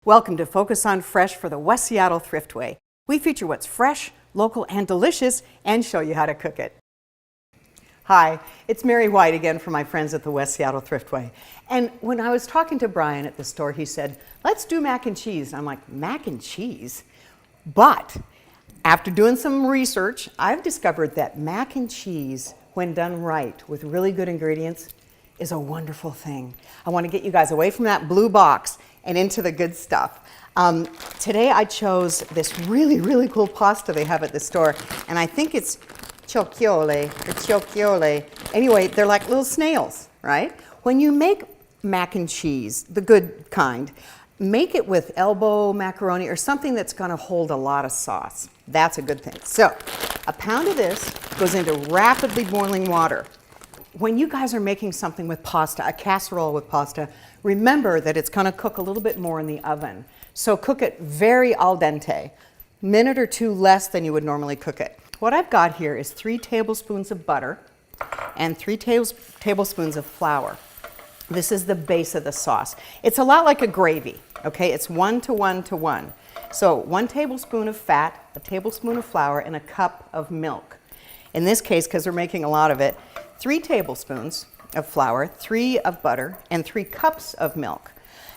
Welcome to Focus on Fresh for the West Seattle Thriftway. We feature what's fresh, local, and delicious, and show you how to cook it. Hi, it's Mary White again from my friends at the West Seattle Thriftway. And when I was talking to Brian at the store, he said, let's do mac and cheese. And I'm like, mac and cheese? But after doing some research, I've discovered that mac and cheese, when done right with really good ingredients, is a wonderful thing. I want to get you guys away from that blue box and into the good stuff. Today I chose this really cool pasta they have at the store, and I think it's ciocchiole. Anyway, they're like little snails, right? When you make mac and cheese, the good kind, make it with elbow macaroni or something that's gonna hold a lot of sauce. That's a good thing. So, a pound of this goes into rapidly boiling water. When you guys are making something with pasta, a casserole with pasta, remember that it's gonna cook a little bit more in the oven. So cook it very al dente, minute or two less than you would normally cook it. What I've got here is 3 tablespoons of butter and 3 tablespoons of flour. This is the base of the sauce. It's a lot like a gravy, okay? It's 1 to 1 to 1. So 1 tablespoon of fat, a tablespoon of flour, and a cup of milk. In this case, because we're making a lot of it, 3 tablespoons of flour, 3 of butter, and 3 cups of milk.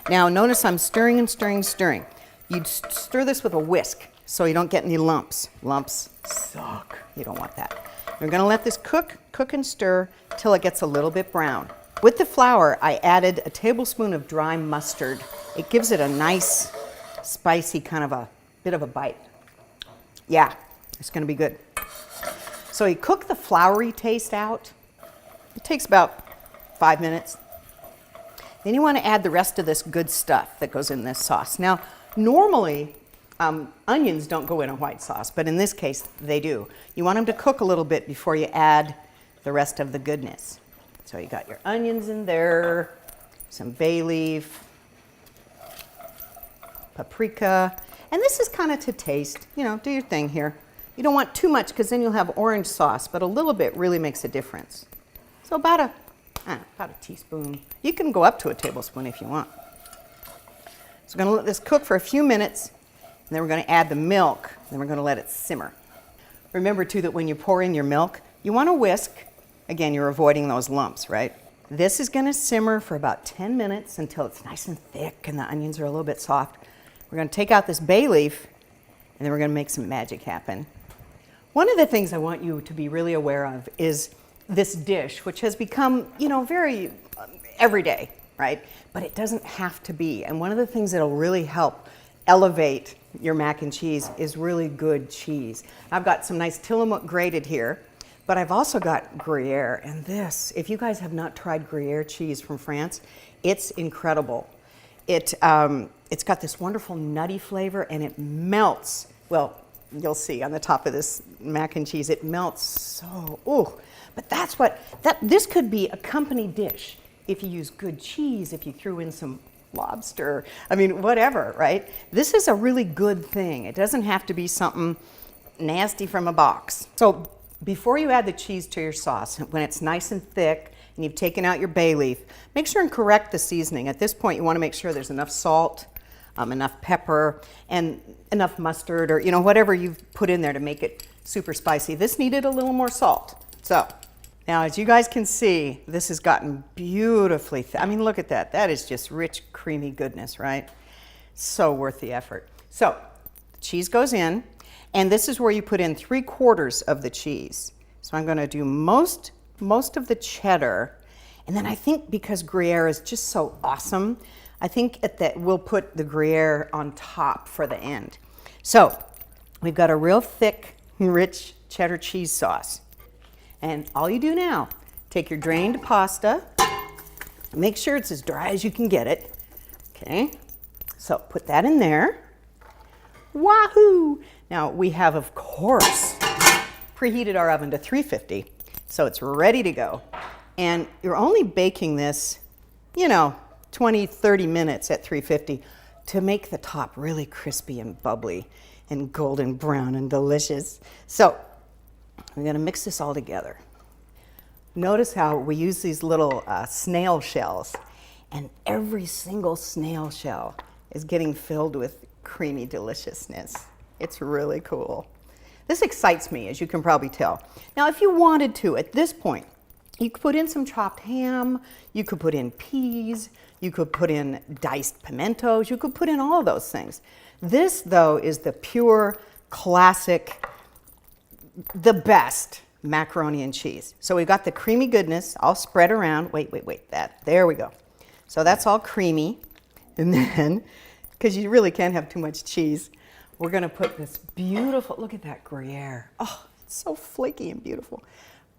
Now notice I'm stirring and stirring and stirring. You'd stir this with a whisk so you don't get any lumps. Lumps suck. You don't want that. You're gonna let this cook and stir till it gets a little bit brown. With the flour, I added a tablespoon of dry mustard. It gives it a nice, spicy kind of a bit of a bite. Yeah, it's gonna be good. So you cook the floury taste out. It takes about 5 minutes. Then you want to add the rest of this good stuff that goes in this sauce. Now, normally, onions don't go in a white sauce, but in this case, they do. You want them to cook a little bit before you add the rest of the goodness. So you got your onions in there, some bay leaf, paprika, and this is kind of to taste. You know, do your thing here. You don't want too much because then you'll have orange sauce, but a little bit really makes a difference. So about a teaspoon. You can go up to a tablespoon if you want. So we're going to let this cook for a few minutes, and then we're going to add the milk, and then we're going to let it simmer. Remember too that when you pour in your milk, you want to whisk. Again, you're avoiding those lumps, right? This is going to simmer for about 10 minutes until it's nice and thick and the onions are a little bit soft. We're going to take out this bay leaf, and then we're going to make some magic happen. One of the things I want you to be really aware of is this dish, which has become, you know, very everyday, right? But it doesn't have to be. And one of the things that'll really help elevate your mac and cheese is really good cheese. I've got some nice Tillamook grated here, but I've also got Gruyere. And this, if you guys have not tried Gruyere cheese from France, it's incredible. It's got this wonderful nutty flavor, and it melts. Well, you'll see on the top of this mac and cheese, it melts so, ooh. But this could be a company dish if you use good cheese, if you threw in some lobster, I mean, whatever, right? This is a really good thing. It doesn't have to be something nasty from a box. So before you add the cheese to your sauce, when it's nice and thick and you've taken out your bay leaf, make sure and correct the seasoning. At this point, you want to make sure there's enough salt, enough pepper, and enough mustard, or, you know, whatever you've put in there to make it super spicy. This needed a little more salt. So now, as you guys can see, this has gotten beautifully I mean, look at that. That is just rich, creamy goodness, right? So worth the effort. So the cheese goes in, and this is where you put in 3/4 of the cheese. So I'm going to do most of the cheddar, and then I think because Gruyere is just so awesome, I think we'll put the Gruyere on top for the end. So we've got a real thick, rich cheddar cheese sauce. And all you do now, take your drained pasta, make sure it's as dry as you can get it. Okay, so put that in there. Wahoo! Now we have, of course, preheated our oven to 350, so it's ready to go. And you're only baking this, you know, 20, 30 minutes at 350 to make the top really crispy and bubbly and golden brown and delicious. So we're going to mix this all together. Notice how we use these little snail shells, and every single snail shell is getting filled with creamy deliciousness. It's really cool. This excites me, as you can probably tell. Now, if you wanted to, at this point, you could put in some chopped ham, you could put in peas, you could put in diced pimentos, you could put in all of those things. This, though, is the pure, classic, the best macaroni and cheese. So we've got the creamy goodness. I'll spread around. Wait, there we go. So that's all creamy. And then, because you really can't have too much cheese, we're going to put this beautiful, look at that Gruyere. Oh, it's so flaky and beautiful.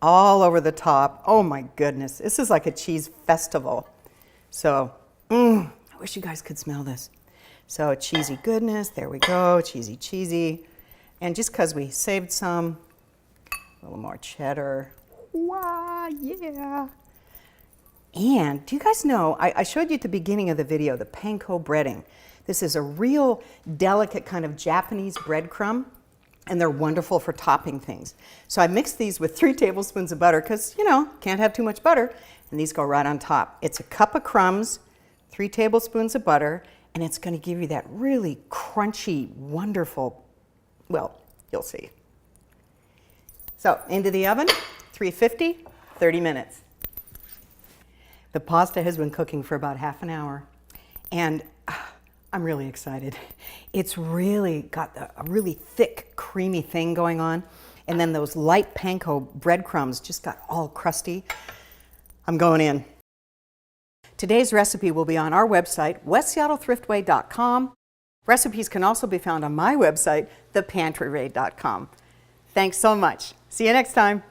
All over the top. Oh my goodness. This is like a cheese festival. So, I wish you guys could smell this. So cheesy goodness, there we go, cheesy. And just because we saved some, a little more cheddar. Wow, yeah. And do you guys know, I showed you at the beginning of the video, the panko breading. This is a real delicate kind of Japanese breadcrumb, and they're wonderful for topping things. So I mixed these with 3 tablespoons of butter because, you know, can't have too much butter, and these go right on top. It's a cup of crumbs, 3 tablespoons of butter, and it's going to give you that really crunchy, wonderful, well, you'll see. So into the oven, 350, 30 minutes. The pasta has been cooking for about half an hour, and I'm really excited. It's really got a really thick, creamy thing going on, and then those light panko breadcrumbs just got all crusty. I'm going in. Today's recipe will be on our website, westseattlethriftway.com. Recipes can also be found on my website, thepantryraid.com. Thanks so much. See you next time.